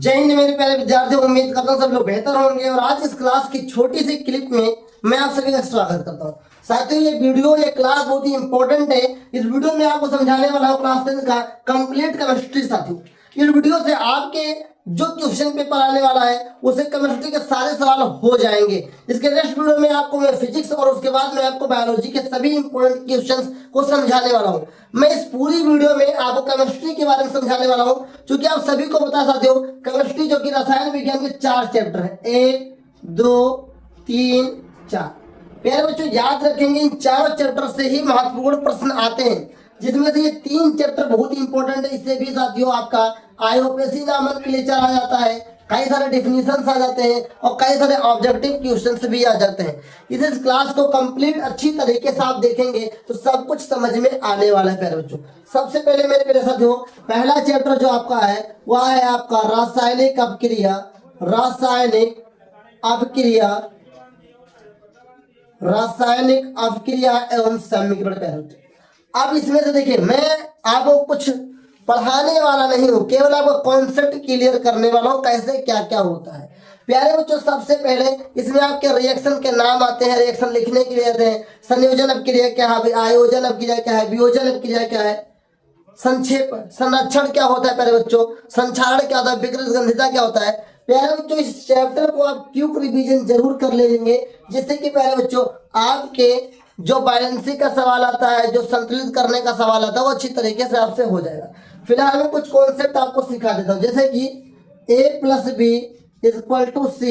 जय हिंद मेरे प्यारे विद्यार्थियों, उम्मीद करता हूँ सब लोग बेहतर होंगे। और आज इस क्लास की छोटी सी क्लिप में मैं आप सभी का स्वागत करता हूँ। साथियों, ये क्लास बहुत ही इंपॉर्टेंट है। इस वीडियो में आपको समझाने वाला हूँ क्लास 10 का कंप्लीट केमिस्ट्री। साथियों, इस वीडियो से आपके जो क्वेश्चन पेपर आने वाला है उसे केमिस्ट्री के सारे सवाल हो जाएंगे। इसके नेक्स्ट वीडियो में आपको मैं फिजिक्स और उसके बाद में आपको बायोलॉजी के सभी इंपॉर्टेंट क्वेश्चंस को समझाने वाला हूँ। मैं इस पूरी वीडियो में आपको केमिस्ट्री के बारे में समझाने वाला हूँ, क्योंकि आप सभी को बता सकते हो केमिस्ट्री जो कि रसायन विज्ञान के 4 चैप्टर है, 1 2 3 4। प्यारे बच्चों, याद रखेंगे इन चारों चैप्टर से ही महत्वपूर्ण प्रश्न आते हैं, जिसमें से ये 3 चैप्टर बहुत ही इंपॉर्टेंट है। इससे भी साथियों आपका आईयूपीएससी नामक क्लेचर आ जाता है, कई सारे डेफिनेशंस आ जाते हैं और कई सारे ऑब्जेक्टिव क्वेश्चंस भी आ जाते हैं। इस क्लास को कंप्लीट अच्छी तरीके से आप देखेंगे तो सब कुछ समझ में आने वाला है। प्यारे बच्चों, सबसे पहले मेरे प्यारे साथियों, पहला चैप्टर जो आपका है वह है आपका रासायनिक अपक्रिया। रासायनिक अपक्रिया, रासायनिक अपक्रिया एवं समीकरण। प्यारे बच्चों, अब इसमें से देखिए, मैं आपको कुछ पढ़ाने वाला नहीं हूं, केवल आपको कॉन्सेप्ट क्लियर करने वाला हूं, कैसे क्या क्या होता है। प्यारे बच्चों, सबसे पहले इसमें आपके रिएक्शन के नाम आते हैं, रिएक्शन लिखने के लिए आते हैं। संयोजन अपक्रिया क्या है, आयोजन अपक्रिया क्या है, वियोजन अपक्रिया क्या है, संक्षेप संरक्षण क्या होता है प्यारे बच्चों, संक्षारण क्या होता है, विकृत गंधिता क्या होता है। प्यारे बच्चों, इस चैप्टर को आप क्यूक रिवीजन जरूर कर लेंगे, जिससे कि प्यारे बच्चों आपके जो बैलेंसिंग का सवाल आता है, जो संतुलित करने का सवाल आता है, वो अच्छी तरीके से आपसे हो जाएगा। फिलहाल मैं कुछ कॉन्सेप्ट आपको सिखा देता हूँ, जैसे कि A+B=C।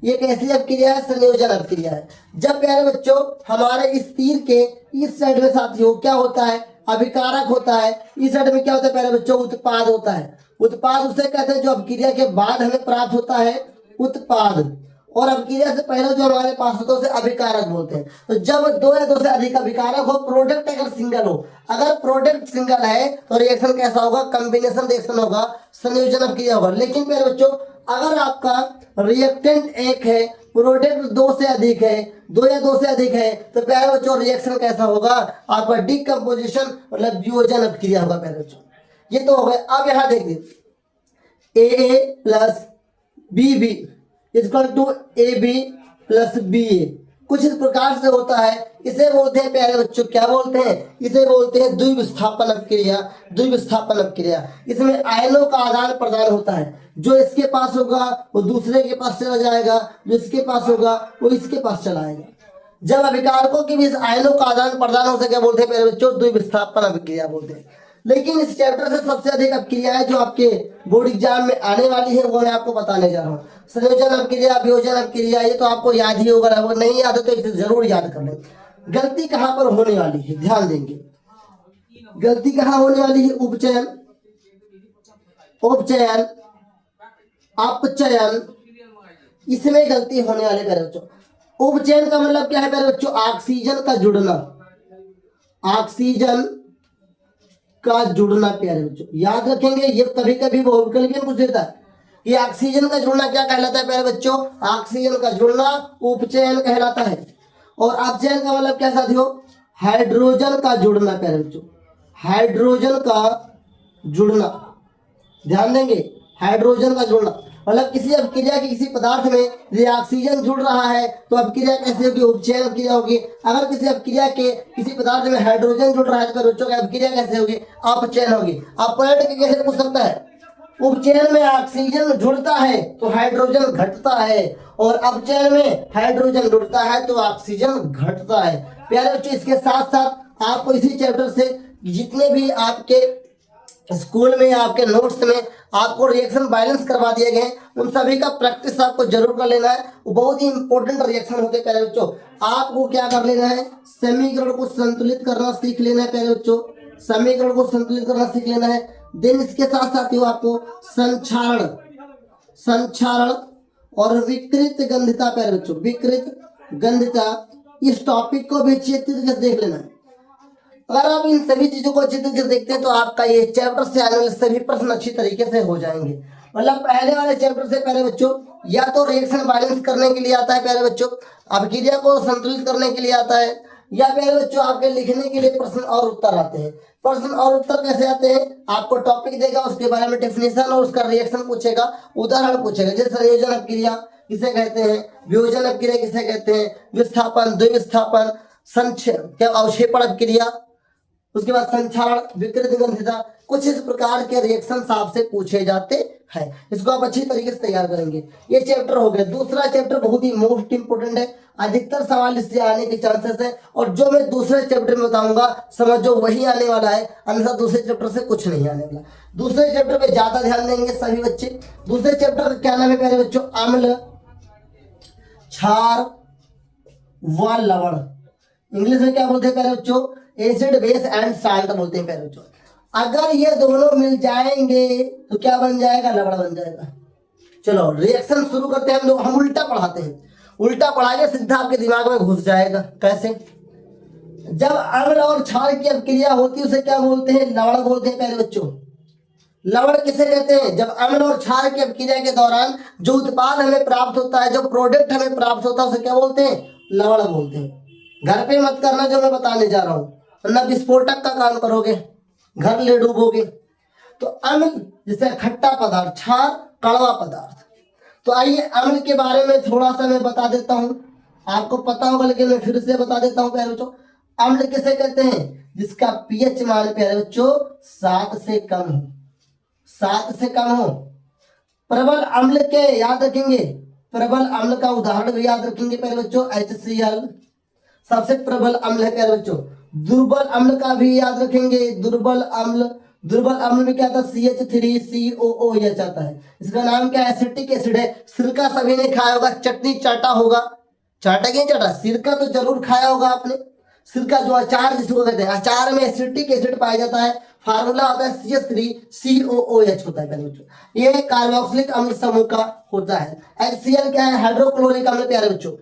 ये कैसी अपक्रिया है? संयोजन अपक्रिया है। जब प्यारे बच्चों हमारे इस तीर के इस साइड में साथियों क्या होता है? अभिकारक होता है। इस साइड में क्या होता है प्यारे बच्चों? उत्पाद होता है। उत्पाद उसे कहते हैं जो अपक्रिया के बाद हमें प्राप्त होता है, उत्पाद। और अपक्रिया से पहले जो हमारे पास होता है उसे अभिकारक बोलते हैं। तो जब 2 या 2 से अधिक अभिकारक हो, प्रोडक्ट अगर सिंगल हो, अगर प्रोडक्ट सिंगल है तो रिएक्शन कैसा होगा? कॉम्बिनेशन रिएक्शन होगा, संयोजन अपक्रिया होगा। लेकिन प्यारे बच्चों, अगर आपका रिएक्टेंट 1 है, प्रोडक्ट 2 से अधिक है, 2 या 2 से अधिक है, तो प्यारे बच्चों रिएक्शन कैसा होगा? आपका डिकम्पोजिशन मतलब वियोजन अपक्रिया होगा। प्यारे बच्चों, ये तो हो गया। अब यहाँ देखिए, AA+BB=AB+BA कुछ इस प्रकार से होता है। इसे बोलते हैं प्यारे बच्चों, क्या बोलते हैं? इसे बोलते हैं द्विविस्थापन अपक्रिया। द्विविस्थापन अपक्रिया, इसमें आयनों का आदान प्रदान होता है। जो इसके पास होगा वो दूसरे के पास चला जाएगा, जो इसके पास होगा वो इसके पास चला आएगा। जब अभिकारकों के बीच आयनों का आदान प्रदान हो सके बोलते हैं प्यारे बच्चों द्विविस्थापन अपक्रिया बोलते हैं। लेकिन इस चैप्टर से सबसे अधिक अपक्रियाएं जो आपके बोर्ड एग्जाम में आने वाली है वो मैं आपको बताने जा रहा हूँ। संयोजन अपक्रिया, वियोजन अपक्रिया, ये तो आपको याद ही होगा। वो नहीं याद है तो इसे जरूर याद कर लें। गलती कहाँ पर होने वाली है, ध्यान देंगे। गलती कहाँ होने वाली है? उपचयन, उपचयन, अपचयन, इसमें गलती होने वाले प्यारे बच्चों। उपचयन का मतलब क्या है प्यारे बच्चों? ऑक्सीजन का जुड़ना, ऑक्सीजन का जुड़ना। प्यारे बच्चों याद रखेंगे, ये कभी कभी बहुविकल्प में पूछ लेता है कि ऑक्सीजन का जुड़ना क्या कहलाता है? प्यारे बच्चों, ऑक्सीजन का जुड़ना उपचयन कहलाता है। और अपचयन का मतलब क्या साथियों? हाइड्रोजन का जुड़ना। प्यारे बच्चों, हाइड्रोजन का जुड़ना, ध्यान देंगे, हाइड्रोजन का जुड़ना मतलब किसी अपक्रिया के किसी पदार्थ में यदि ऑक्सीजन जुड़ रहा है तो अपक्रिया कैसे होगी? उपचयन अपक्रिया होगी। अगर किसी अपक्रिया के किसी पदार्थ में हाइड्रोजन जुड़ रहा है तो बच्चों की अपक्रिया कैसे होगी? अपचयन होगी। आप पलट के कैसे पूछ सकता है? उपचयन में ऑक्सीजन जुड़ता है तो हाइड्रोजन घटता है, और अपचयन में हाइड्रोजन जुड़ता है तो ऑक्सीजन घटता है। प्यारे बच्चों, इसके साथ साथ आपको इसी चैप्टर से जितने भी आपके स्कूल में, आपके नोट्स में आपको रिएक्शन बैलेंस करवा दिए गए, उन सभी का प्रैक्टिस आपको जरूर कर लेना है। वो बहुत ही इंपॉर्टेंट रिएक्शन होते हैं प्यारे बच्चों। आपको क्या कर लेना है? समीकरण को संतुलित करना सीख लेना है प्यारे बच्चों। समीकरण को संतुलित करना सीख लेना है। देन इसके साथ साथ ही आपको संक्षारण, संक्षारण और विकृत गंधिता प्यारे बच्चों, विकृत गंधिता, इस टॉपिक को भी अच्छी तरीके से देख लेना है। अगर आप इन सभी चीजों को अच्छी तरीके से देखते हैं तो आपका ये चैप्टर से आने वाले सभी प्रश्न अच्छी तरीके से हो जाएंगे। मतलब पहले वाले चैप्टर से प्यारे बच्चों या तो रिएक्शन बैलेंस करने के लिए आता है प्यारे बच्चों, अपक्रिया को संतुलित करने के लिए आता है, या प्यारे बच्चों आपके लिखने के लिए प्रश्न और उत्तर आते हैं। प्रश्न और उत्तर कैसे आते हैं, आपको टॉपिक देगा, उसके बारे में डेफिनेशन और उसका रिएक्शन पूछेगा, उदाहरण पूछेगा। जैसे संयोजन अपक्रिया किसे कहते हैं, वियोजन अपक्रिया किसे कहते हैं, विस्थापन, द्विविस्थापन, क्या अवक्षेपण अपक्रिया, उसके बाद संक्षारण, विकृत गंधिता, कुछ इस प्रकार के रिएक्शन आपसे पूछे जाते हैं। इसको आप अच्छी तरीके से तैयार करेंगे। ये चैप्टर हो गया। दूसरा चैप्टर बहुत ही मोस्ट इंपोर्टेंट है, अधिकतर सवाल इससे आने के चांसेस है, और जो मैं दूसरे चैप्टर में बताऊंगा समझो वही आने वाला है, अन्यथा दूसरे चैप्टर से कुछ नहीं आने वाला। दूसरे चैप्टर पे ज्यादा ध्यान देंगे सभी बच्चे। दूसरे चैप्टर का क्या नाम है प्यारे बच्चों, अम्ल, क्षार व लवण। इंग्लिश में क्या बोलते हैं प्यारे बच्चों, एसिड, बेस एंड साल्ट बोलते हैं प्यारे बच्चों। अगर ये दोनों मिल जाएंगे तो क्या बन जाएगा, लवण बन जाएगा। चलो रिएक्शन शुरू करते हैं हम लोग। हम उल्टा पढ़ाते हैं, उल्टा पढ़ाएंगे सीधा आपके दिमाग में घुस जाएगा। कैसे, जब अम्ल और क्षार की अपक्रिया होती है उसे क्या बोलते हैं, लवण बोलते हैं प्यारे बच्चों। लवण किसे कहते हैं, जब अम्ल और क्षार की अपक्रिया के दौरान जो उत्पाद हमें प्राप्त होता है, जो प्रोडक्ट हमें प्राप्त होता है, उसे क्या बोलते हैं, लवण बोलते हैं। घर पे मत करना जो मैं बताने जा रहा हूं, वरना विस्फोटक का काम करोगे, घर ले डूबोगे। तो अम्ल जैसे खट्टा पदार्थ, क्षार कड़वा पदार्थ। तो आइए अम्ल के बारे में थोड़ा सा मैं बता देता हूं, आपको पता होगा लेकिन मैं फिर से बता देता हूं प्यारे बच्चों। अम्ल किसे कहते हैं, जिसका पीएच मान प्यारे बच्चों 7 से कम हो, 7 से कम हो। प्रबल अम्ल के याद रखेंगे, प्रबल अम्ल का उदाहरण भी याद रखेंगे प्यारे बच्चों, HCl सबसे प्रबल अम्ल है प्यारे बच्चों। दुर्बल अम्ल का भी याद रखेंगे, दुर्बल अम्ल, दुर्बल अम्ल में क्या था, CH3COOH आता है। इसका नाम क्या है, एसिटिक एसिड है। सिरका सभी ने खाया होगा, चटनी चाटा होगा, चाटा क्या चाटा, सिरका तो जरूर खाया होगा आपने। सिरका जो अचार जिसको कहते हैं, अचार में एसिटिक एसिड पाया जाता है। फार्मूला होता है CH3COOH होता है प्यारे बच्चों। ये कार्बोक्सिलिक अम्ल समूह का होता है। HCl क्या है, हाइड्रोक्लोरिक अम्ल प्यारे बच्चों।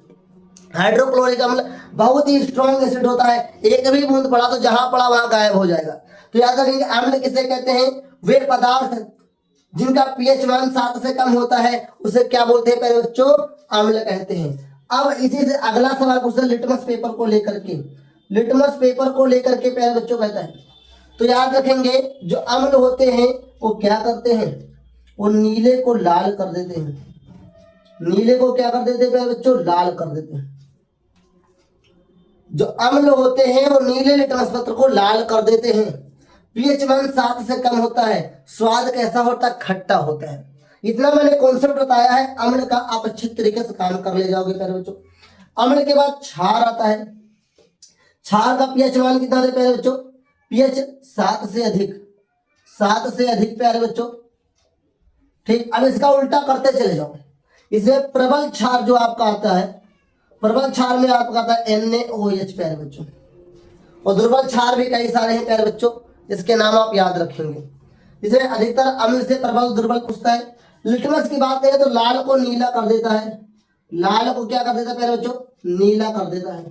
हाइड्रोक्लोरिक अम्ल बहुत ही स्ट्रॉन्ग एसिड होता है, एक भी बूंद पड़ा तो जहां पड़ा वहां गायब हो जाएगा। तो याद रखेंगे अम्ल किसे कहते हैं, वे पदार्थ जिनका पीएच मान 7 से कम होता है उसे क्या बोलते हैं प्यारे बच्चों, अम्ल कहते हैं। अब इसी से अगला सवाल पूछते हैं लिटमस पेपर को लेकर के, लिटमस पेपर को लेकर के प्यारे बच्चों कहता है। तो याद रखेंगे जो अम्ल होते हैं वो क्या करते हैं, वो नीले को लाल कर देते हैं। नीले को क्या कर देते हैं प्यारे बच्चों, लाल कर देते हैं। जो अम्ल होते हैं वो नीले लिटमस पत्र को लाल कर देते हैं। पीएच मान 7 से कम होता है। स्वाद कैसा होता है, खट्टा होता है। इतना मैंने कॉन्सेप्ट बताया है अम्ल का, आप अच्छी तरीके से काम कर ले जाओगे प्यारे बच्चों। अम्ल के बाद क्षार आता है। क्षार का पीएच मान कितना है प्यारे बच्चों, पीएच 7 से अधिक, 7 से अधिक प्यारे बच्चों। ठीक, अब इसका उल्टा करते चले जाओ। इसमें प्रबल क्षार जो आपका आता है, प्रबल क्षार में आपका आता है NaOH प्यारे बच्चों। और दुर्बल क्षार भी कई सारे हैं प्यारे बच्चों, इसके नाम आप याद रखेंगे। इसमें अधिकतर अम्ल से प्रबल दुर्बल पूछता है। लिटमस की बात करें तो लाल को नीला कर देता है, लाल को क्या कर देता है प्यारे बच्चों, नीला कर देता है।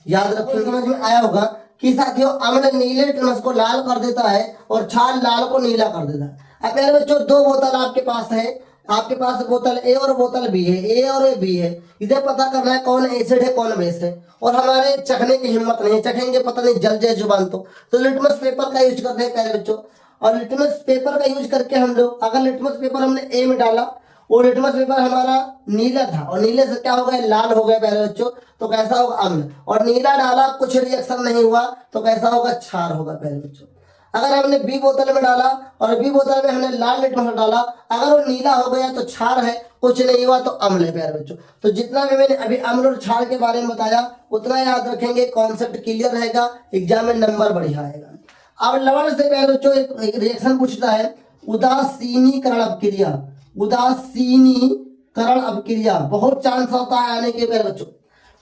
याद रखिए, समझ में आया होगा कि साथियों अम्ल नीले लिटमस को लाल कर देता है और क्षार लाल को नीला कर देता है। अब प्यारे बच्चों 2 बोतल आपके पास है, आपके पास बोतल ए और बोतल बी है, ए और बी है। इसे पता करना है कौन एसिड है कौन बेस है, और हमारे चखने की हिम्मत नहीं, चखेंगे पता नहीं जल जाए जुबान। तो लिटमस पेपर का यूज करते हैं प्यारे बच्चों। और लिटमस पेपर का यूज करके हम लोग, अगर लिटमस पेपर हमने ए में डाला, वो लिटमस पेपर हमारा नीला था और नीले से क्या हो गया, लाल हो गया प्यारे बच्चों, तो कैसा होगा, अम्ल। और नीला डाला, कुछ रिएक्शन नहीं हुआ, तो कैसा होगा, क्षार होगा प्यारे बच्चों। अगर हमने बी बोतल में डाला और बी बोतल में हमने लाल लिटमस डाला, अगर वो नीला हो गया तो क्षार है, कुछ नहीं हुआ तो अम्ल है प्यारे बच्चों। तो जितना भी मैंने अभी अम्ल और क्षार के बारे में बताया उतना याद रखेंगे, कॉन्सेप्ट क्लियर रहेगा, एग्जाम में नंबर बढ़िया आएगा। अब लवण से प्यारे बच्चों एक रिएक्शन पूछता है, उदासीनीकरण अपक्रिया। उदासीनीकरण अपक्रिया बहुत चांस होता है आने के प्यारे बच्चों।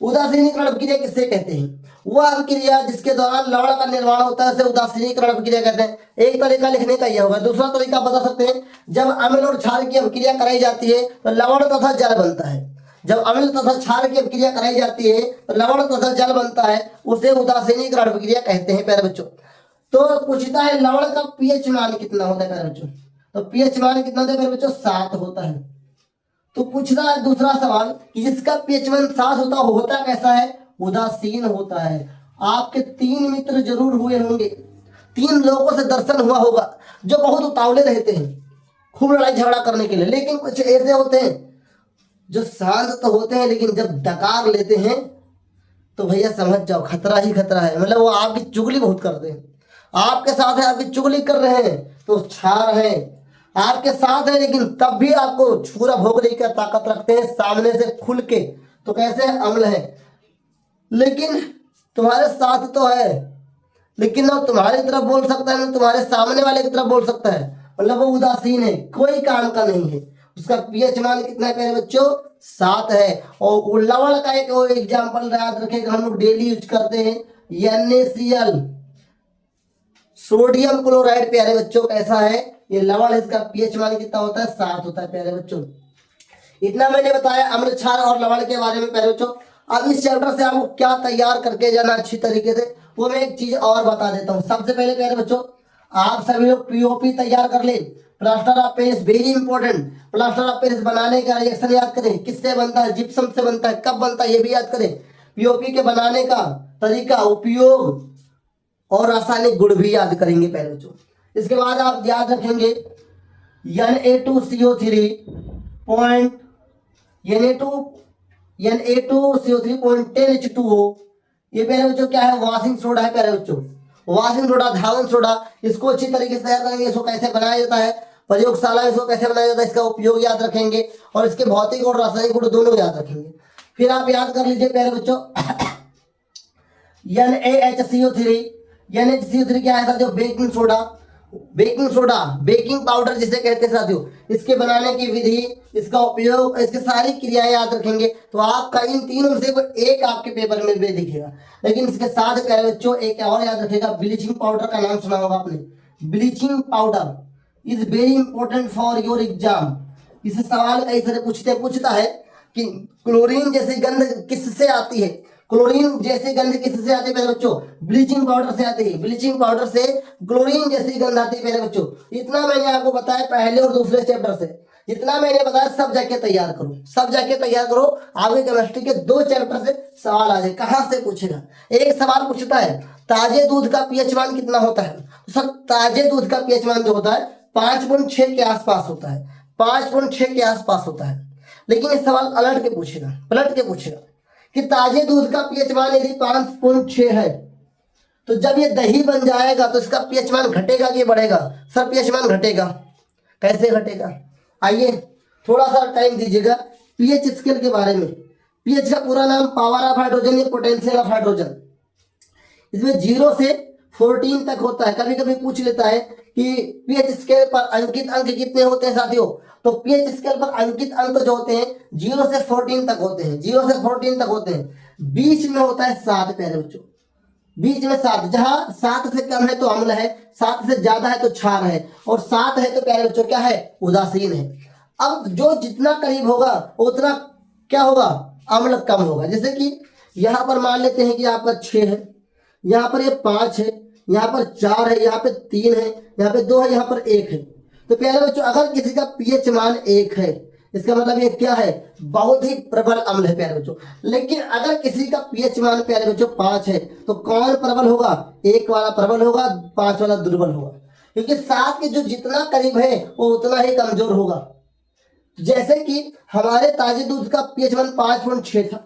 उदासीनीकरण अपक्रिया किससे कहते हैं, वह अपक्रिया जिसके दौरान लवण का निर्माण होता है उसे उदासीनीकरण अपक्रिया कहते हैं। एक तरीका लिखने का यह होगा, दूसरा तरीका बता सकते हैं, जब अम्ल और क्षार की अपक्रिया कराई जाती है तो लवण तथा जल बनता है। जब अम्ल तथा क्षार की अपक्रिया कराई जाती है तो लवण तथा जल बनता है, उसे उदासीनीकरण अपक्रिया कहते हैं प्यारे बच्चों। तो पूछता है लवण का पीएच मान कितना होता है प्यारे बच्चों, तो पीएच मान कितना होता है प्यारे बच्चों, 7 होता है। तो पूछता है दूसरा सवाल कि जिसका पीएच मान 7 होता कैसा है, उदासीन होता है। आपके 3 मित्र जरूर हुए होंगे, 3 लोगों से दर्शन हुआ होगा जो बहुत उतावले रहते हैं खूब लड़ाई झगड़ा करने के लिए, लेकिन कुछ ऐसे होते हैं जो शांत तो होते हैं लेकिन जब डकार लेते हैं तो भैया समझ जाओ खतरा ही खतरा है। मतलब वो आपकी चुगली बहुत करते हैं, आपके साथ है, आपकी चुगली कर रहे हैं तो छा रहे हैं, आपके साथ है लेकिन तब भी आपको छुरा भोगने की ताकत रखते हैं सामने से खुल के। तो कैसे अम्ल है, लेकिन तुम्हारे साथ तो है लेकिन ना तुम्हारी तरफ बोल सकता है ना तुम्हारे सामने वाले की तरफ बोल सकता है। मतलब वो उदासीन है, कोई काम का नहीं है। उसका पीएच मान कितना है प्यारे बच्चों? 7 है। और लवण का एक और एग्जाम्पल याद रखेगा, हम लोग डेली यूज करते हैं NaCl, सोडियम क्लोराइड। प्यारे बच्चों कैसा है ये लवण है, इसका पीएच मान कितना होता है? 7 होता है प्यारे बच्चों। इतना मैंने बताया अम्ल क्षार और लवण के बारे में प्यारे बच्चों। अब इस चैप्टर से आपको क्या तैयार करके जाना अच्छी तरीके से वो मैं एक चीज और बता देता हूँ। सबसे पहले प्यारे बच्चों आप सभी लोग पीओपी तैयार कर ले, plaster of Paris, very important. Plaster of Paris बनाने का रिएक्शन याद करें, किससे बनता है? जिप्सम से बनता है। कब बनता है ये भी याद करें। पीओपी के बनाने का तरीका, उपयोग और रासायनिक गुण भी याद करेंगे प्यारे बच्चों। इसके बाद आप याद रखेंगे Na2CO3 पॉइंट Na2CO3.10H2O, ये प्यारे बच्चों क्या है? वॉशिंग सोडा है प्यारे बच्चों। वॉशिंग सोडा, धावन सोडा, इसको अच्छी तरीके से तैयार करेंगे। इसको कैसे बनाया जाता है प्रयोगशाला में, इसको कैसे बनाया जाता है, इसका उपयोग याद रखेंगे और इसके भौतिक और रासायनिक गुण दोनों याद रखेंगे। फिर आप याद कर लीजिए प्यारे बच्चों NaHCO3 क्या है साथियों? Baking soda. Baking soda, baking powder जिसे कहते हैं साथियों, इसके बनाने की विधि, इसका उपयोग, इसकी सारी क्रियाएं याद रखेंगे। तो आपका इन तीनों से कोई एक आपके पेपर में भी दिखेगा। लेकिन इसके साथ प्यारे बच्चों एक और याद रखेगा, ब्लीचिंग पाउडर का नाम सुना होगा आपने। Bleaching powder is very important for your exam. इसे सवाल कई सारे पूछता है कि क्लोरीन जैसी गंध किससे आती है? क्लोरीन जैसी गंध किससे आती है मेरे बच्चों? ब्लीचिंग पाउडर से आती है। ब्लीचिंग पाउडर से क्लोरीन जैसी गंध आती है मेरे बच्चों। इतना मैंने आपको बताया पहले और दूसरे चैप्टर से, जितना मैंने बताया सब जाके तैयार करो, सब जाके तैयार करो। आगे केमिस्ट्री के 2 चैप्टर से सवाल आ जाए। कहां से पूछेगा? एक सवाल पूछता है ताजे दूध का पीएच मान कितना होता है? तो सर ताजे दूध का पीएच मान जो होता है 5.6 के आसपास होता है, 5.6 के आसपास होता है। लेकिन ये सवाल पलट के पूछेगा कि ताजे दूध का पीएच मान यदि 5.6 है तो जब ये दही बन जाएगा तो इसका पीएच मान घटेगा कि बढ़ेगा? सर पीएच मान घटेगा। कैसे घटेगा? आइए थोड़ा सा टाइम दीजिएगा पीएच स्केल के बारे में। पीएच का पूरा नाम पावर ऑफ हाइड्रोजन या पोटेंशियल ऑफ हाइड्रोजन। इसमें 0 से 14 तक होता है। कभी कभी पूछ लेता है कि पीएच स्केल पर अंकित अंक कितने होते हैं साथियों? तो पीएच स्केल पर अंकित अंक जो होते हैं 0 से 14 तक होते हैं, 0 से 14 तक होते हैं। बीच में होता है 7 प्यारे बच्चों, बीच में 7। जहां 7 से कम है तो अम्ल है, 7 से ज्यादा है तो क्षार है, और 7 है तो प्यारे बच्चों क्या है? उदासीन है। अब जो जितना करीब होगा उतना क्या होगा? अम्ल कम होगा। जैसे कि यहां पर मान लेते हैं कि आपका 6 है, यहाँ पर ये 5 है, यहाँ पर 4 है, यहाँ पे 3 है, यहाँ पे 2 है, यहाँ पर 1 है। तो प्यारे बच्चों अगर किसी का पीएच मान 1 है इसका मतलब ये क्या है? बहुत ही प्रबल अम्ल है प्यारे बच्चों। लेकिन अगर किसी का पीएच मान प्यारे बच्चों 5 है तो कौन प्रबल होगा? 1 वाला प्रबल होगा, 5 वाला दुर्बल होगा। क्योंकि 7 के जो जितना करीब है वो उतना ही कमजोर होगा। जैसे कि हमारे ताजे दूध का पीएच मान 5.6 था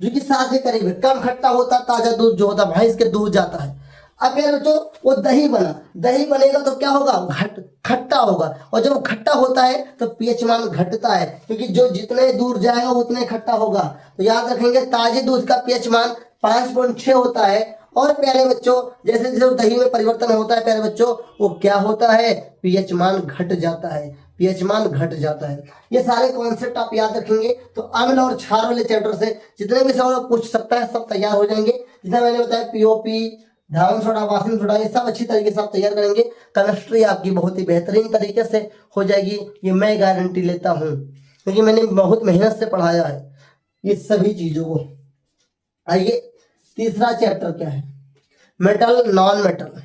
जो कि 7 के करीब है। कम खट्टा होता ताजा दूध जो होता भैंस के दूध जाता है। अब यार बच्चों वो दही बना, दही बनेगा तो क्या होगा? खट्टा होगा, और जब खट्टा होता है तो पीएच मान घटता है क्योंकि जो जितने दूर जाएगा उतने खट्टा होगा। तो याद रखेंगे ताजे दूध का पीएच मान 5.6 होता है। और प्यारे बच्चों जैसे जैसे दही में परिवर्तन होता है प्यारे बच्चों वो क्या होता है? पीएच मान घट जाता है, पीएच मान घट जाता है। ये सारे कॉन्सेप्ट आप याद रखेंगे तो अम्ल और क्षार वाले चैप्टर से जितने भी सवाल पूछ सकता है सब तैयार हो जाएंगे। जितना मैंने बताया पीओपी, धावन सोडा, वाशिंग सोडा, ये सब अच्छी तरीके से आप तैयार करेंगे। केमिस्ट्री आपकी बहुत ही बेहतरीन तरीके से हो जाएगी, ये मैं गारंटी लेता हूँ क्योंकि मैंने बहुत मेहनत से पढ़ाया है ये सभी चीजों को। आइए तीसरा चैप्टर क्या है? मेटल नॉन मेटल,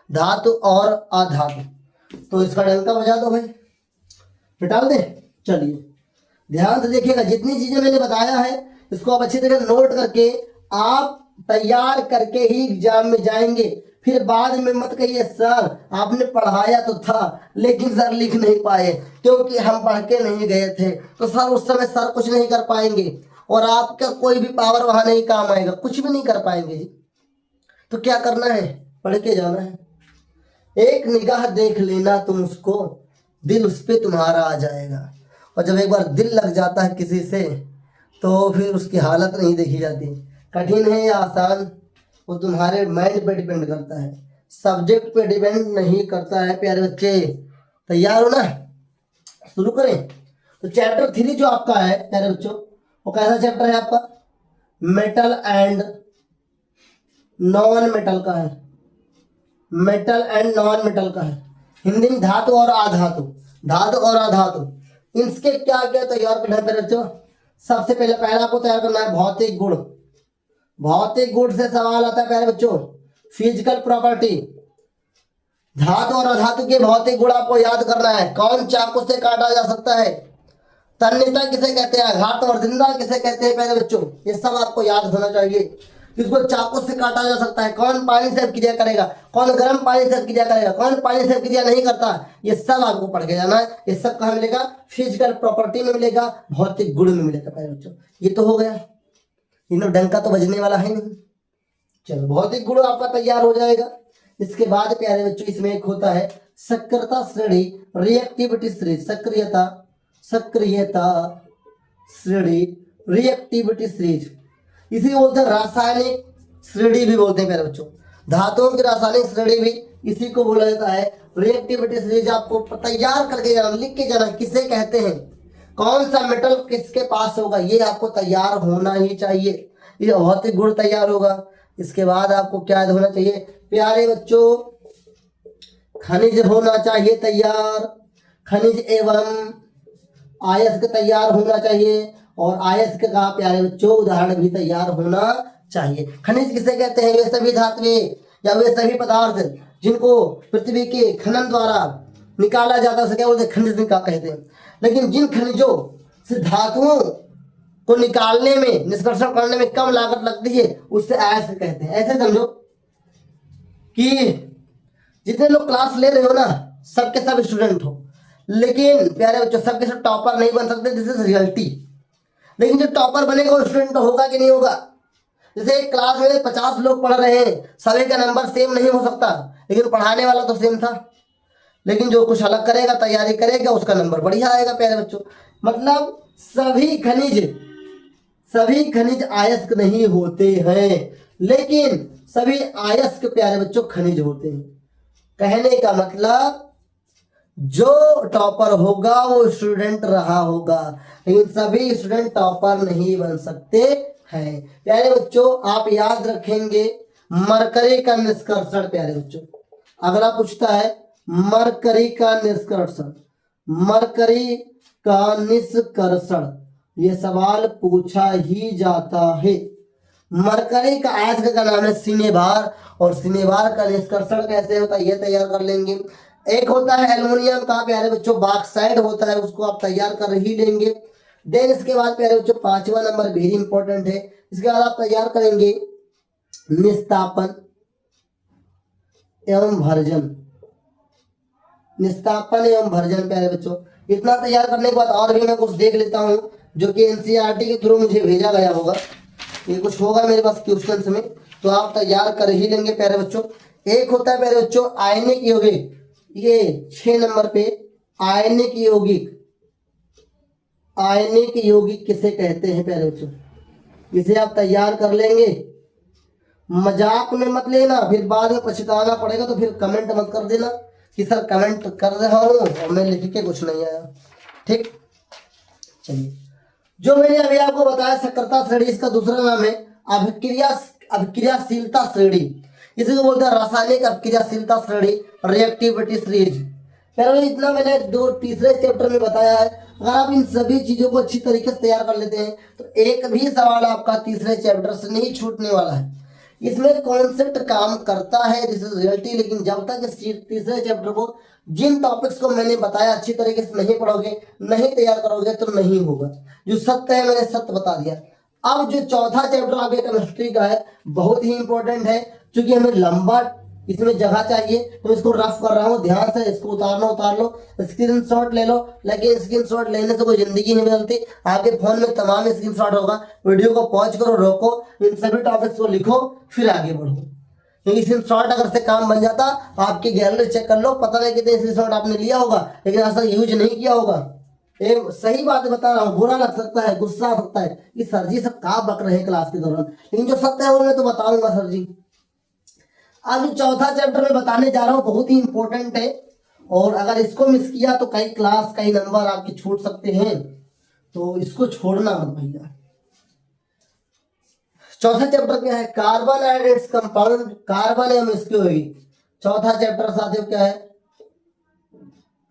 धातु और अधातु। तो इसका डंका बजा दो भाई, मिटा दे। चलिए ध्यान से देखिएगा, जितनी चीजें मैंने बताया है इसको आप अच्छी तरह नोट करके आप तैयार करके ही एग्जाम में जाएंगे। फिर बाद में मत कहिए सर आपने पढ़ाया तो था लेकिन सर लिख नहीं पाए क्योंकि हम पढ़ के नहीं गए थे। तो सर उस समय सर कुछ नहीं कर पाएंगे और आपका कोई भी पावर वहां नहीं काम आएगा, कुछ भी नहीं कर पाएंगे जी। तो क्या करना है, पढ़ के जाना है। एक निगाह देख लेना तुम उसको, दिल उस पे तुम्हारा आ जाएगा। और जब एक बार दिल लग जाता है किसी से तो फिर उसकी हालत नहीं देखी जाती। कठिन है या आसान वो तुम्हारे माइंड पे डिपेंड करता है, सब्जेक्ट पे डिपेंड नहीं करता है प्यारे बच्चे। तैयार हो ना, शुरू करें। तो चैप्टर 3 जो आपका है प्यारे बच्चों, वो कैसा चैप्टर है आपका, मेटल एंड नॉन मेटल का है। मेटल एंड नॉन मेटल का है, हिंदी में धातु और अधातु, धातु और अधातु। इसके क्या क्या तैयार करना है प्यारे बच्चों। सबसे पहले पहला आपको तैयार करना है भौतिक गुण। भौतिक गुण से सवाल आता है प्यारे बच्चों, फिजिकल प्रॉपर्टी। धातु और अधातु के भौतिक गुण आपको याद करना है। कौन चाकू से काटा जा सकता है, तन्यता किसे कहते हैं, आघात और जिंदा किसे कहते हैं प्यारे बच्चों, ये सब आपको याद होना चाहिए। किसको चाकू से काटा जा सकता है, कौन पानी से क्रिया करेगा, कौन गर्म पानी से क्रिया करेगा, कौन पानी से क्रिया नहीं करता, ये सब आपको पढ़ के जाना है। ये सब कहाँ मिलेगा, फिजिकल प्रॉपर्टी में मिलेगा, भौतिक गुण में मिलेगा प्यारे बच्चों। ये तो हो गया, इन्हों डंका तो बजने वाला है नहीं। चलो भौतिक गुण आपका तैयार हो जाएगा। इसके बाद प्यारे बच्चों इसमें एक होता है सक्रियता श्रेणी, रिएक्टिविटी श्रेणी। सक्रियता, सक्रियता श्रेणी, रिएक्टिविटी श्रेणी, इसी बोलते हैं रासायनिक श्रेणी भी बोलते हैं प्यारे बच्चों। धातुओं की रासायनिक श्रेणी भी इसी को बोला जाता है। रिएक्टिविटी श्रेणी आपको तैयार करके जाना, लिख के जाना किसे कहते हैं, कौन सा मेटल किसके पास होगा, ये आपको तैयार होना ही चाहिए। ये भौतिक गुण तैयार होगा। इसके बाद आपको क्या होना चाहिए प्यारे बच्चों, खनिज होना चाहिए तैयार। खनिज एवं अयस्क तैयार होना चाहिए और अयस्क का प्यारे बच्चों उदाहरण भी तैयार होना चाहिए। खनिज किसे कहते हैं, वे सभी धातुएं या वे सभी पदार्थ जिनको पृथ्वी के खनन द्वारा निकाला जाता है क्या बोलते हैं, खनिज कहते हैं। लेकिन जिन खनिजों से धातुओं को निकालने में, निष्कर्षण करने में कम लागत लगती है उससे अयस्क कहते हैं। ऐसे समझो कि जितने लोग क्लास ले रहे हो ना, सबके सब स्टूडेंट हो, लेकिन प्यारे बच्चों सबके सब टॉपर नहीं बन सकते, दिस इज रियलिटी। लेकिन जो टॉपर बनेगा वो स्टूडेंट होगा कि नहीं होगा। जैसे एक क्लास में 50 लोग पढ़ रहे हैं, सभी का नंबर सेम नहीं हो सकता, लेकिन पढ़ाने वाला तो सेम था। लेकिन जो कुछ अलग करेगा, तैयारी करेगा, उसका नंबर बढ़िया आएगा प्यारे बच्चों। मतलब सभी खनिज अयस्क नहीं होते हैं, लेकिन सभी अयस्क प्यारे बच्चों खनिज होते हैं। कहने का मतलब जो टॉपर होगा वो स्टूडेंट रहा होगा, लेकिन सभी स्टूडेंट टॉपर नहीं बन सकते हैं। प्यारे बच्चों आप याद रखेंगे मरकरी का निष्कर्षण। प्यारे बच्चों अगर आप पूछता है मरकरी का निष्कर्षण, मरकरी का निष्कर्षण, ये सवाल पूछा ही जाता है। मरकरी का अयस्क का नाम है सिनेबार, और सिनेबार का निष्कर्षण कैसे होता है ये तैयार कर लेंगे। एक होता है एल्युमिनियम का प्यारे बच्चों बॉक्साइड होता है, उसको आप तैयार कर ही लेंगे। देन इसके बाद प्यारे बच्चों 5वां नंबर वेरी इंपॉर्टेंट है, इसके बाद आप तैयार करेंगे निस्तापन एवं भर्जन। निस्तापन एवं भर्जन प्यारे बच्चों, इतना तैयार करने के बाद और भी मैं कुछ देख लेता हूँ जो कि एनसीईआरटी के थ्रू मुझे भेजा गया होगा। ये कुछ होगा मेरे पास क्वेश्चंस में, तो आप तैयार कर ही लेंगे प्यारे बच्चों। एक होता है प्यारे बच्चों आयनिक यौगिक, ये 6 नंबर पे आयनिक यौगिक। आयनिक यौगिक किसे कहते हैं प्यारे बच्चों, इसे आप तैयार कर लेंगे। मजाक में मत लेना, फिर बाद में पछताना पड़ेगा, तो फिर कमेंट मत कर देना कि सर कमेंट कर रहा हूँ और मैं लिख के कुछ नहीं आया। ठीक, चलिए जो मैंने अभी आपको बताया सक्रियता श्रेणी, इसका दूसरा नाम है अभिक्रियाशीलता श्रेणी। इसी को बोलते हैं रासायनिक अभिक्रियाशीलता श्रेणी, रिएक्टिविटी श्रेणी। पहले इतना मैंने तीसरे चैप्टर में बताया है। अगर आप इन सभी चीजों को अच्छी तरीके से तैयार कर लेते हैं तो एक भी सवाल आपका तीसरे चैप्टर से नहीं छूटने वाला है। इसमें कॉन्सेप्ट काम करता है, दिस इज रियलिटी। लेकिन जब तक इस तीसरे चैप्टर को, जिन टॉपिक्स को मैंने बताया अच्छी तरीके से नहीं पढ़ोगे, नहीं तैयार करोगे तो नहीं होगा। जो सत्य है मैंने सत्य बता दिया। अब जो चौथा चैप्टर आपके केमिस्ट्री का है बहुत ही इंपॉर्टेंट है, क्योंकि हमें लंबा इसमें जगह चाहिए, तो इसको रफ कर रहा हूँ, ध्यान से इसको उतार लो, स्क्रीनशॉट ले लो। लेकिन स्क्रीनशॉट लेने से कोई जिंदगी नहीं बदलती, आपके फोन में तमाम स्क्रीनशॉट होगा। वीडियो को पॉज करो, रोको, इन सभी टॉपिक्स को लिखो, फिर आगे बढ़ो, क्योंकि स्क्रीनशॉट अगर से काम बन जाता, आपकी गैलरी चेक कर लो, पता नहीं कितने स्क्रीनशॉट आपने लिया होगा, लेकिन आज तक यूज नहीं किया होगा। सही बात बता रहा हूँ, बुरा लग सकता है, गुस्सा आ सकता है कि सर जी सब का बक रहे हैं क्लास के दौरान, लेकिन जो सत्य है वो मैं तो बताऊंगा सर जी। आज जो चौथा चैप्टर में बताने जा रहा हूँ बहुत ही इंपॉर्टेंट है, और अगर इसको मिस किया तो कई क्लास कई नंबर आपके छूट सकते हैं, तो इसको छोड़ना मत भैया। चौथा चैप्टर क्या है? Carbon and its compound, carbon एवं इसकी होगी। चौथा चैप्टर साथियों क्या है?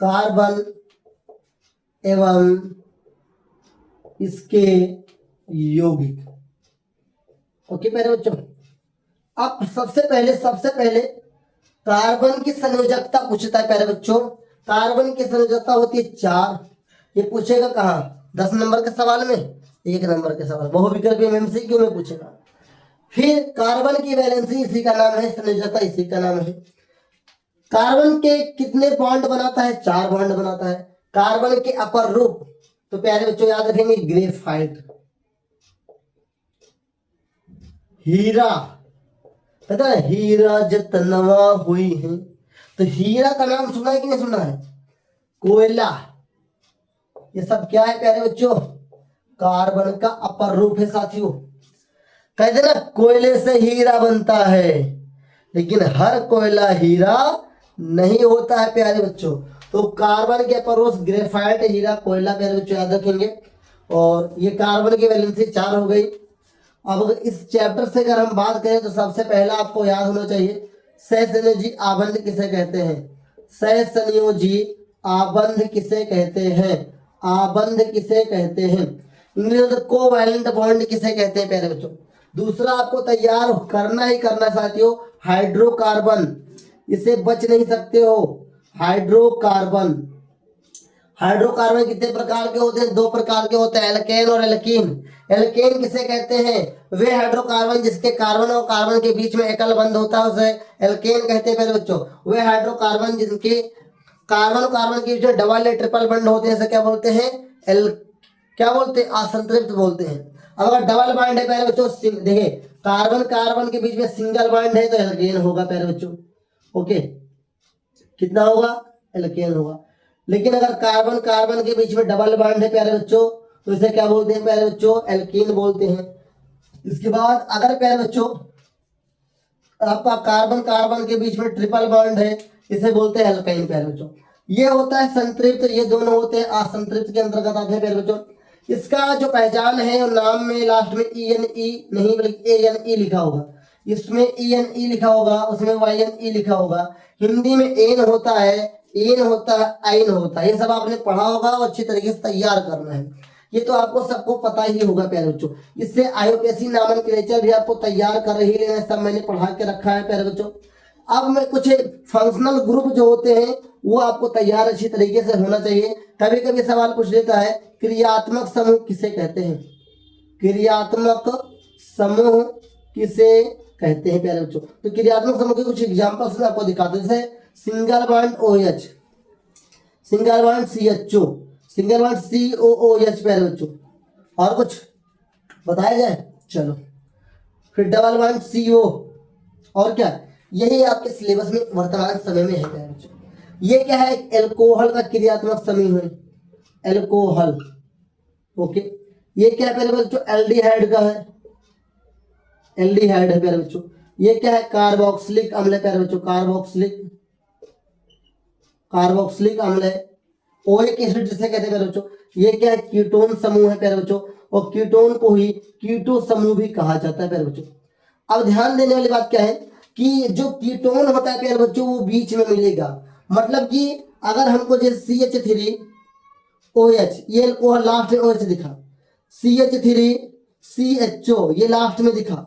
कार्बन एवं इसके यौगिक। ओके मेरे बच्चों, अब सबसे पहले कार्बन की संयोजकता पूछता है प्यारे बच्चों। कार्बन की संयोजकता होती है 4। ये पूछेगा कहाँ? 10 नंबर के सवाल में, 1 नंबर के सवाल, बहुविकल्पीय एमसीक्यू में पूछेगा। फिर कार्बन की वैलेंसी इसी का नाम है, संयोजकता इसी का नाम है। कार्बन के कितने बॉन्ड बनाता है? 4 बॉन्ड बनाता है। कार्बन के अपर रूप तो प्यारे बच्चों याद रखेंगे ग्रेफाइट, हीरा, पता है हीरा जतनवा हुई है, तो हीरा का नाम सुना है कि नहीं सुना है? कोयला, ये सब क्या है प्यारे बच्चों? कार्बन का अपर रूप है साथियों। कहते ना कोयले से हीरा बनता है, लेकिन हर कोयला हीरा नहीं होता है प्यारे बच्चों। तो कार्बन के अपर रूप ग्रेफाइट, हीरा, कोयला प्यारे बच्चों याद रखेंगे। और ये कार्बन की वैलेंसी 4 हो गई। अब इस चैप्टर से अगर हम बात करें तो सबसे पहला आपको याद होना चाहिए सहसंयोजी आबंध किसे कहते हैं? सहसंयोजी आबंध किसे कहते हैं? आबंध किसे कहते हैं? इंग्लिश में कोवैलेंट बॉन्ड किसे कहते हैं प्यारे बच्चों? दूसरा आपको तैयार करना ही करना साथियों, हाइड्रोकार्बन, इसे बच नहीं सकते हो। हाइड्रोकार्बन, हाइड्रोकार्बन कितने प्रकार के होते हैं? 2 प्रकार के होते हैं, एल्केन और एल्कीन। एल्केन किसे कहते हैं? वे हाइड्रोकार्बन जिसके कार्बन और कार्बन के बीच में एकल बंध होता है उसे एल्केन कहते हैं मेरे बच्चों। वे हाइड्रोकार्बन जिनके कार्बन और कार्बन के बीच में डबल या ट्रिपल बंध होते हैं, क्या बोलते हैं? क्या बोलते हैं? असंतृप्त बोलते हैं। अब अगर डबल बॉन्ड है प्यारे बच्चों, देखिए कार्बन कार्बन के बीच में सिंगल बॉन्ड है तो एल्केन होगा प्यारे बच्चों। ओके, कितना होगा? एल्केन होगा। लेकिन अगर कार्बन कार्बन के बीच में डबल बॉन्ड है प्यारे बच्चों तो इसे क्या बोलते हैं प्यारे बच्चों? एल्कीन बोलते हैं। इसके बाद अगर प्यारे बच्चों आपका कार्बन कार्बन के बीच में ट्रिपल बॉन्ड है, इसे बोलते हैं एल्काइन प्यारे बच्चों। ये होता है संतृप्त, ये दोनों होते हैं असंतृप्त के अंतर्गत आते हैं प्यारे बच्चों। इसका जो पहचान है और नाम में लास्ट में ENE नहीं बल्कि ANE लिखा होगा। इसमें ENE लिखा होगा, उसमें YNE लिखा होगा। हिंदी में एन होता है, इन होता है, आइन होता है। ये सब आपने पढ़ा होगा और अच्छी तरीके से तैयार करना है, ये तो आपको सबको पता ही होगा प्यारे बच्चों। इससे आयोपेसी नॉमेनक्लेचर भी आपको तैयार कर ही लेना, सब मैंने पढ़ा के रखा है प्यारे बच्चों। अब मैं कुछ फंक्शनल ग्रुप जो होते हैं वो आपको तैयार अच्छी तरीके से होना चाहिए। कभी कभी सवाल पूछ लेता है क्रियात्मक समूह किसे कहते हैं? क्रियात्मक समूह किसे कहते हैं प्यारे बच्चों? तो क्रियात्मक समूह के कुछ एग्जांपल्स मैं आपको दिखाता हूं, जैसे single bond OH, single bond CHO, single bond COOH प्यारे बच्चों। और कुछ बताया जाए? चलो, फिर डबल बॉन्ड CO, और क्या? यही आपके सिलेबस में वर्तमान समय में है प्यारे बच्चों। ये क्या है? एल्कोहल का क्रियात्मक समूह है, एल्कोहल। ओके, ये क्या है प्यारे बच्चों? एल्डिहाइड का है, एल्डिहाइड है प्यारे बच्चों। ये क्या है? कार्बोक्सिलिक अम्ल है प्यारे बच्चों, कार्बोक्सिलिक अम्ल है। ओइक एसिड जिसे कहते हैं प्यारे बच्चों। ये क्या है? कीटोन समूह है प्यारे बच्चों, और कीटोन को ही कीटो समूह भी कहा जाता है प्यारे बच्चों। अब ध्यान देने वाली बात क्या है कि जो कीटोन होता है प्यारे बच्चों वो बीच में मिलेगा, मतलब कि अगर हमको जैसे CH3OH, ये अल्कोहल लास्ट में OH दिखा, CH3CHO ये लास्ट में दिखा,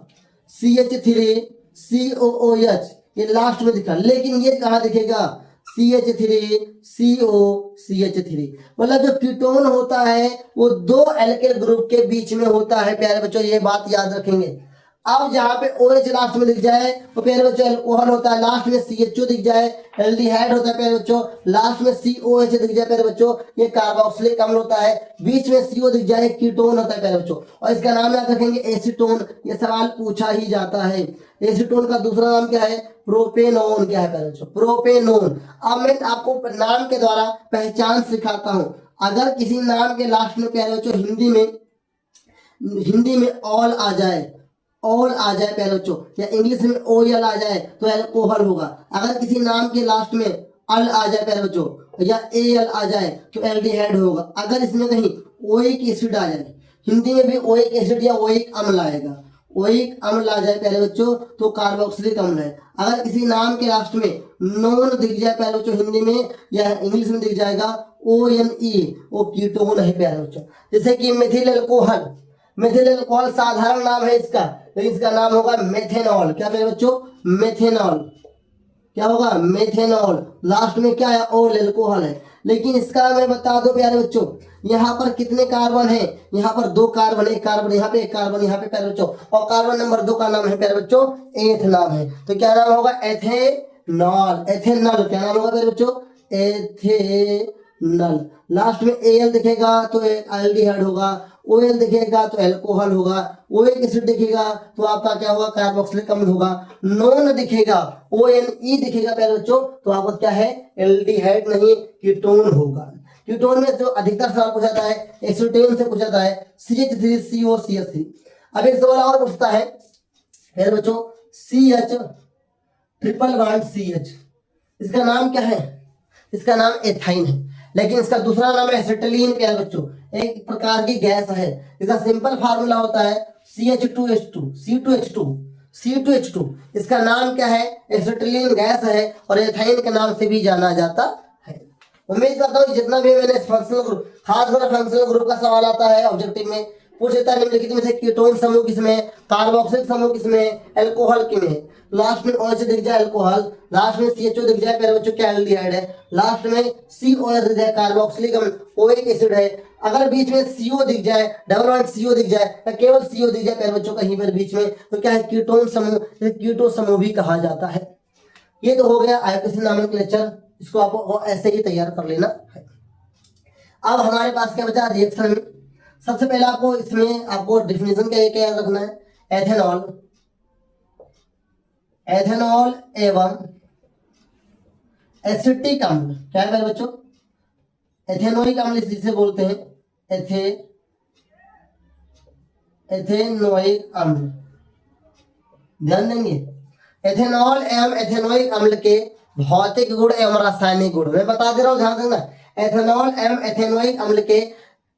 CH3COOH ये लास्ट में दिखा, लेकिन ये कहाँ दिखेगा? CH3 CO CH3। मतलब जो कीटोन होता है वो दो एल्केल ग्रुप के बीच में होता है प्यारे बच्चों, ये बात याद रखेंगे। अब जहाँ पे OH लास्ट में दिख जाए तो प्यारे बच्चों एल्कोहल होता है, लास्ट में CHO दिख जाए एल्डिहाइड होता है प्यारे बच्चों, लास्ट में COH दिख जाए प्यारे बच्चों ये कार्बोक्सिलिक अम्ल होता है, बीच में CO दिख जाए कीटोन होता है प्यारे बच्चों। और इसका नाम याद रखेंगे एसीटोन, ये सवाल पूछा ही जाता है। एसीटोन का दूसरा नाम क्या है? प्रोपेनोन। क्या है प्यारे बच्चों? प्रोपेनोन। अब मैं आपको नाम के द्वारा पहचान सिखाता हूं। अगर किसी नाम के लास्ट में प्यारे बच्चों हिंदी में ऑल आ जाए, ऑल आ जाए प्यारे बच्चों, या इंग्लिश में OL आ जाए तो एल्कोहल होगा। अगर किसी नाम के लास्ट में अल आ जाए प्यारे बच्चों या AL आ जाए तो एल्डिहाइड होगा। अगर इसमें कहीं ओइक एसिड आ जाए, हिंदी में भी ओइक एसिड या ओइक अम्ल आएगा, ओइक अम्ल आ जाए प्यारे बच्चों तो कार्बोक्सिलिक अम्ल है। अगर किसी नाम के लास्ट में नोन दिख जाए प्यारे बच्चों हिंदी में या इंग्लिश में दिख जाएगा ONE, वो कीटोन है प्यारे बच्चों। जैसे कि मिथिल अल्कोहल, मिथिल अल्कोहल साधारण नाम है इसका, लेकिन इसका नाम होगा मेथेनॉल। क्या मेरे बच्चों? मेथेनॉल। क्या होगा? मेथेनॉल। लास्ट में क्या है? ओल अल्कोहल है। लेकिन इसका मैं बता दो प्यारे बच्चों, यहाँ पर कितने कार्बन है? यहाँ पर 2 कार्बन, एक कार्बन यहाँ पे, एक कार्बन यहाँ पे प्यारे बच्चों, और कार्बन नंबर 2 का नाम है प्यारे बच्चों एथ नाम है। तो क्या नाम होगा? एथेनॉल। एथेनॉल क्या नाम होगा प्यारे बच्चों? एथेनॉल। लास्ट में AL दिखेगा तो एल्डिहाइड होगा, OL दिखेगा तो अल्कोहल होगा, ओइक एसिड दिखेगा तो आपका क्या होगा? कार्बोक्सिलिक अम्ल होगा। नॉन दिखेगा, ONE दिखेगा प्यारे बच्चों तो आपका क्या है? एल्डिहाइड नहीं, कीटोन होगा। कीटोन में जो अधिकतर सवाल पूछा जाता है एसिटेन से पूछा जाता है CH3 CO CH3। अब एक सवाल और पूछता है प्यारे बच्चों CH ट्रिपल बॉन्ड CH, इसका नाम क्या है? इसका नाम एथाइन है, लेकिन इसका दूसरा नाम है एसिटिलीन प्यारे बच्चों, एक प्रकार की गैस है। इसका सिंपल फार्मूला होता है CH2H2 C2H2 C2H2। इसका नाम क्या है? एसिटिलीन गैस है और एथाइन के नाम से भी जाना जाता है। उम्मीद करता हूँ जितना भी मैंने फंक्शनल ग्रुप, खासकर फंक्शनल ग्रुप का सवाल आता है ऑब्जेक्टिव में, पूछ लेता है निम्नलिखित में से कीटोन समूह किसमें, कार्बोक्सिलिक समूह किसमें, अल्कोहल किसमें। लास्ट में OH दिख जाए अल्कोहल, लास्ट में CHO दिख जाए प्यारे बच्चों क्या? एल्डिहाइड है, लास्ट में COS दिख जाए कार्बोक्सिलिक अम्ल ओइक एसिड है। अगर बीच में CO दिख जाए, डबल बॉन्ड CO दिख जाए या केवल CO दिख जाए प्यारे बच्चों कहीं पर बीच में तो क्या है? कीटोन समूह, कीटो समूह भी कहा जाता है। ये तो हो गया आईपीसी नॉमेनक्लेचर, इसको आपको ऐसे ही तैयार कर लेना है। अब हमारे पास क्या बचा? रिएक्शन। सबसे पहले आपको इसमें आपको डिफिनेशन क्या याद रखना है? एथेनॉल, एथेनॉल एवं एसिटिक अम्ल क्या है मेरे बच्चों? एथेनोइक अम्ल जिसे बोलते हैं एथेनोइक अम्ल। ध्यान देंगे, एथेनॉल एवं एथेनोइक अम्ल के भौतिक गुण एवं रासायनिक गुण मैं बता दे रहा हूं, ध्यान देना। एथेनॉल एवं एथेनोइक अम्ल के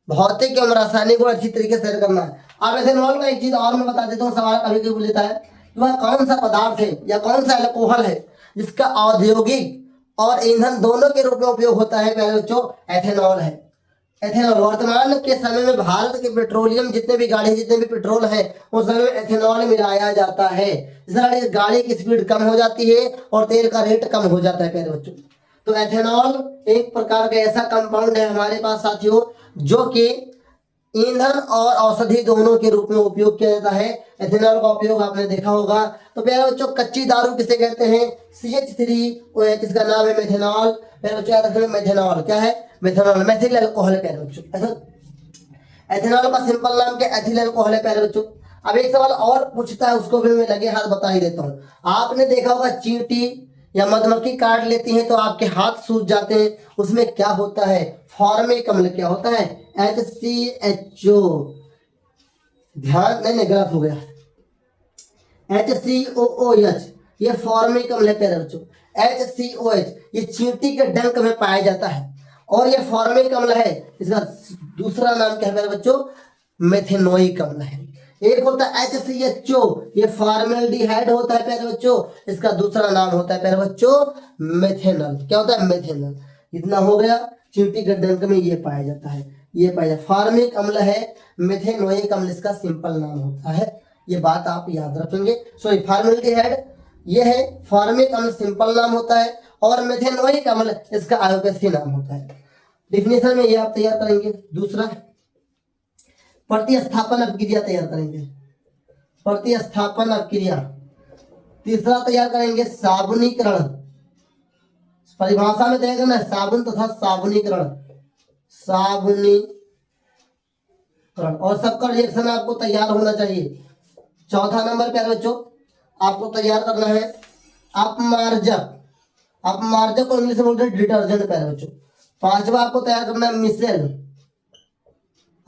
भौतिक एवं रासायनिक गुण अच्छी तरीके से करना है। अब एथेनॉल का एक चीज और मैं बता देता हूँ, सवाल कभी कभी पूछ लेता है वह कौन सा पदार्थ है या कौन सा अल्कोहल है जिसका औद्योगिक और ईंधन दोनों के रूप में उपयोग होता है? प्यारे बच्चों एथेनॉल है। एथेनॉल वर्तमान के समय में भारत के पेट्रोलियम जितने भी गाड़ी जितने भी पेट्रोल है उस समय में एथेनॉल मिलाया जाता है। इसलिए गाड़ी की स्पीड कम हो जाती है और तेल का रेट कम हो जाता है प्यारे बच्चों। तो एथेनॉल एक प्रकार का ऐसा कंपाउंड है हमारे पास साथियों जो कि ईंधन और औषधि दोनों के रूप में उपयोग किया जाता है। एथेनॉल का उपयोग आपने देखा होगा। तो प्यारे बच्चों कच्ची दारू किसे कहते हैं? CH3OH, इसका नाम है मेथेनॉल। प्यारे बच्चों याद रखना मेथेनॉल क्या है? मेथेनॉल मैथिल अल्कोहल है प्यारे बच्चों। एथेनॉल का सिंपल नाम क्या? एथिल अल्कोहल है प्यारे बच्चों। अब एक सवाल और पूछता है उसको भी मैं लगे हाथ बता ही देता हूँ। आपने देखा होगा चींटी या मधुमक्खी काट लेती है तो आपके हाथ सूज जाते हैं, उसमें क्या होता है? फॉर्मिक अम्ल क्या होता है? HCHO। ध्यान नहीं गलत हो गया, HCOOH ये फॉर्मिक अम्ल है प्यारे बच्चों। HCOH ये चींटी के डंक में पाया जाता है और ये फॉर्मिक अम्ल है। इसका दूसरा नाम क्या है प्यारे बच्चों? मेथेनोइक अम्ल है। एक होता है HCHO ये फॉर्मेल्डिहाइड होता है प्यारे बच्चों, इसका दूसरा नाम होता है प्यारे बच्चों मेथेनॉल। क्या होता है? मेथेनॉल। इतना हो गया, चींटी के डंक में ये पाया जाता है, ये पाया जाता है। फॉर्मिक अम्ल है, मेथेनोइक अम्ल इसका सिंपल नाम होता है। ये बात आप याद रखेंगे। सॉरी फॉर्मेल्डिहाइड ये है, फॉर्मिक अम्ल सिंपल नाम होता है और मेथेनोइक अम्ल इसका आयोपेसी नाम होता है। डिफिनेशन में ये आप तैयार करेंगे। दूसरा प्रतिस्थापन अपक्रिया तैयार करेंगे, प्रतिस्थापन अपक्रिया। तीसरा तैयार करेंगे साबुनीकरण, परिभाषा में तैयार करना है साबुन तथा साबुनीकरण, साबुनीकरण। और सबका रिएक्शन आपको तैयार होना चाहिए। चौथा नंबर प्यारे बच्चों आपको तैयार करना है अपमार्जक, अपमार्जक को इंग्लिश में बोलते हैं डिटर्जेंट प्यारे बच्चों। पांचवा आपको तैयार करना है मिसेल।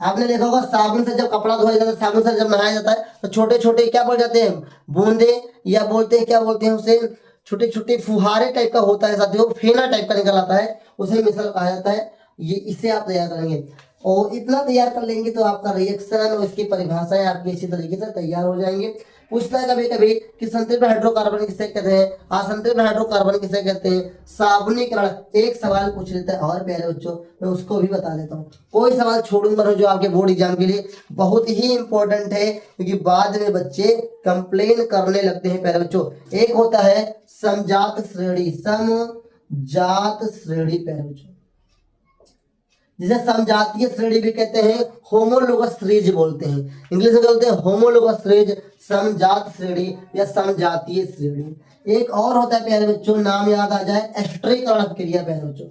आपने देखा होगा साबुन से जब कपड़ा धोया जाता है, साबुन से जब नहाया जाता है तो छोटे छोटे क्या बोल जाते हैं, बूंदे, या बोलते हैं क्या बोलते हैं उसे, छोटे छोटे फुहारे टाइप का होता है साथियों, फेना टाइप का निकल आता है, उसे मिसल कहा जाता है। ये इससे आप तैयार करेंगे और इतना तैयार कर लेंगे तो आपका रिएक्शन और इसकी परिभाषाएं आपकी इसी तरीके से तैयार हो जाएंगे। पूछता है कभी कभी कि संतृप्त हाइड्रोकार्बन किसे कहते हैं, असंतृप्त हाइड्रोकार्बन किसे कहते हैं, साबुनीकरण। एक सवाल पूछ लेता है और प्यारे बच्चों मैं उसको भी बता देता हूँ, कोई सवाल छोड़ूंगा नहीं जो आपके बोर्ड एग्जाम के लिए बहुत ही इंपॉर्टेंट है, क्योंकि बाद में बच्चे कंप्लेन करने लगते हैं प्यारे बच्चों। एक होता है समजात श्रेणी, समजात श्रेणी प्यारे बच्चों, जिसे समजातीय श्रेणी भी कहते हैं, होमोलोगस सीरीज बोलते हैं, इंग्लिश में बोलते हैं होमोलोगस सीरीज, समजात श्रेणी या समजातीय श्रेणी। एक और होता है प्यारे बच्चों, नाम याद आ जाए, एस्ट्रीकरण अपक्रिया प्यारे बच्चों,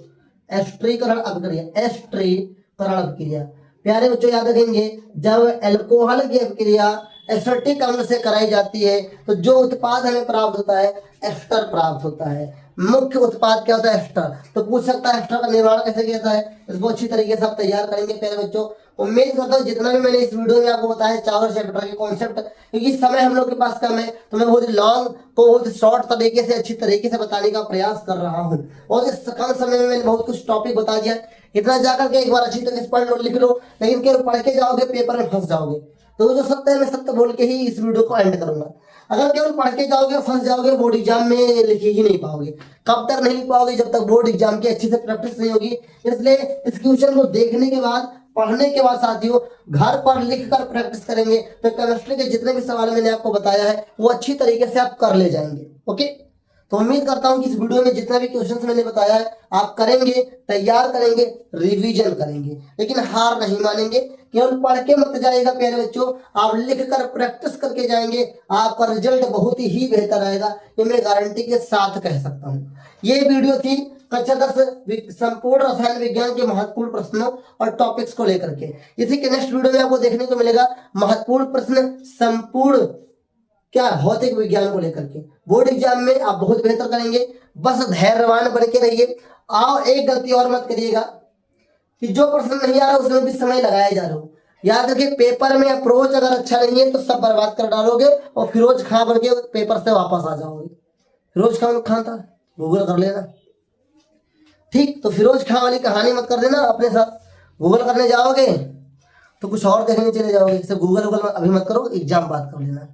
एस्ट्रीकरण अपक्रिया, एस्ट्रीकरण अपक्रिया प्यारे बच्चों याद रखेंगे। जब एल्कोहल की अपक्रिया एसिटिक अम्ल से कराई जाती है तो जो उत्पाद हमें प्राप्त होता है एस्टर प्राप्त होता है। मुख्य उत्पाद क्या होता है, एस्टर। तो पूछ सकता है एस्टर का निर्माण कैसे किया जाता है, इसको अच्छी तरीके से आप तैयार करेंगे प्यारे बच्चों। उम्मीद करता हूँ जितना भी मैंने इस वीडियो में आपको बताया चारों चैप्टर के कॉन्सेप्ट, क्योंकि समय हम लोग के पास कम है तो मैं बहुत ही लॉन्ग को बहुत शॉर्ट तरीके से अच्छी तरीके से बताने का प्रयास कर रहा हूँ। और इस कम समय में मैंने बहुत कुछ टॉपिक बता दिया। इतना जाकर के एक बार अच्छी तरीके से पढ़ लो, लिख लो, लेकिन केवल पढ़ के जाओगे पेपर में फंस जाओगे। तो जो सत्य है मैं सत्य बोल के ही इस वीडियो को एंड करूंगा। अगर केवल पढ़ के जाओगे फंस जाओगे, बोर्ड एग्जाम में लिख ही नहीं पाओगे। कब तक नहीं लिख पाओगे, जब तक बोर्ड एग्जाम की अच्छी से प्रैक्टिस नहीं होगी। इसलिए इस क्वेश्चन को देखने के बाद, पढ़ने के बाद साथियों घर पर लिख कर प्रैक्टिस करेंगे तो केमिस्ट्री के जितने भी सवाल मैंने आपको बताया है वो अच्छी तरीके से आप कर ले जाएंगे। ओके, तो उम्मीद करता हूं कि इस वीडियो में जितना भी क्वेश्चंस मैंने बताया है आप करेंगे, तैयार करेंगे, रिवीजन करेंगे, लेकिन हार नहीं मानेंगे। केवल पढ़ के मत जाएगा प्यारे बच्चों, आप लिख कर प्रैक्टिस करके जाएंगे, आपका रिजल्ट बहुत ही बेहतर आएगा, ये मैं गारंटी के साथ कह सकता हूँ। ये वीडियो थी कक्षा 10 संपूर्ण रसायन विज्ञान के महत्वपूर्ण प्रश्नों और टॉपिक्स को लेकर के। इसी के नेक्स्ट वीडियो में आपको देखने को मिलेगा महत्वपूर्ण प्रश्न संपूर्ण क्या भौतिक विज्ञान को लेकर के। बोर्ड एग्जाम में आप बहुत बेहतर करेंगे, बस धैर्यवान बन के रहिए। आओ एक गलती और मत करिएगा कि जो प्रश्न नहीं आ रहा उसमें भी समय लगाया जा रहा हो। याद रखिए पेपर में अप्रोच अगर अच्छा नहीं है तो सब बर्बाद कर डालोगे और फिरोज खां बन के पेपर से वापस आ जाओगे। फिरोज खान था, गूगल कर लेना, ठीक। तो फिरोज खां वाली कहानी मत कर देना अपने साथ। गूगल करने जाओगे तो कुछ और देखने चले जाओगे। सिर्फ गूगल अभी मत करो, एग्जाम बात कर लेना।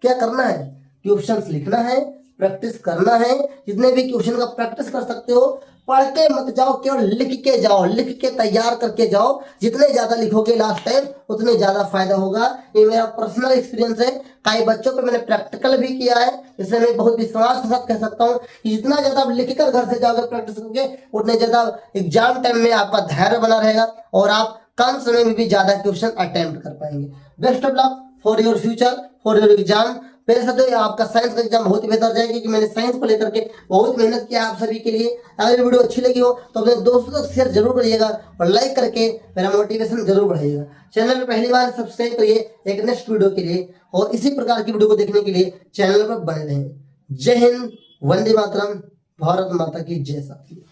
क्या करना है, क्वेश्चंस लिखना है, प्रैक्टिस करना है। जितने भी क्वेश्चन का प्रैक्टिस कर सकते हो, पढ़ के मत जाओ, केवल लिख के जाओ, लिख के तैयार करके जाओ। जितने ज्यादा लिखोगे लास्ट टाइम उतने ज्यादा फायदा होगा। ये मेरा पर्सनल एक्सपीरियंस है, कई बच्चों पे मैंने प्रैक्टिकल भी किया है, इसलिए मैं बहुत विश्वास के साथ कह सकता हूँ कि जितना ज्यादा आप लिख कर घर से जाओगे प्रैक्टिस करके, उतने ज्यादा एग्जाम टाइम में आपका धैर्य बना रहेगा और आप कम समय में भी ज्यादा क्वेश्चन अटेम्प्ट कर पाएंगे। Best of luck for your future, for your exam. मेरे साथ आपका साइंस का एग्जाम बहुत ही बेहतर जाएगा, क्योंकि मैंने साइंस को लेकर के बहुत मेहनत किया आप सभी के लिए। अगर वीडियो अच्छी लगी हो तो अपने दोस्तों तक शेयर जरूर करिएगा और लाइक करके मेरा मोटिवेशन जरूर बढ़ाइएगा। चैनल पर पहली बार सब्सक्राइब करिए एक नेक्स्ट वीडियो के लिए, और इसी प्रकार की वीडियो को देखने के लिए चैनल पर बने रहें। जय हिंद, वंदे मातरम, भारत माता की जय। साथी।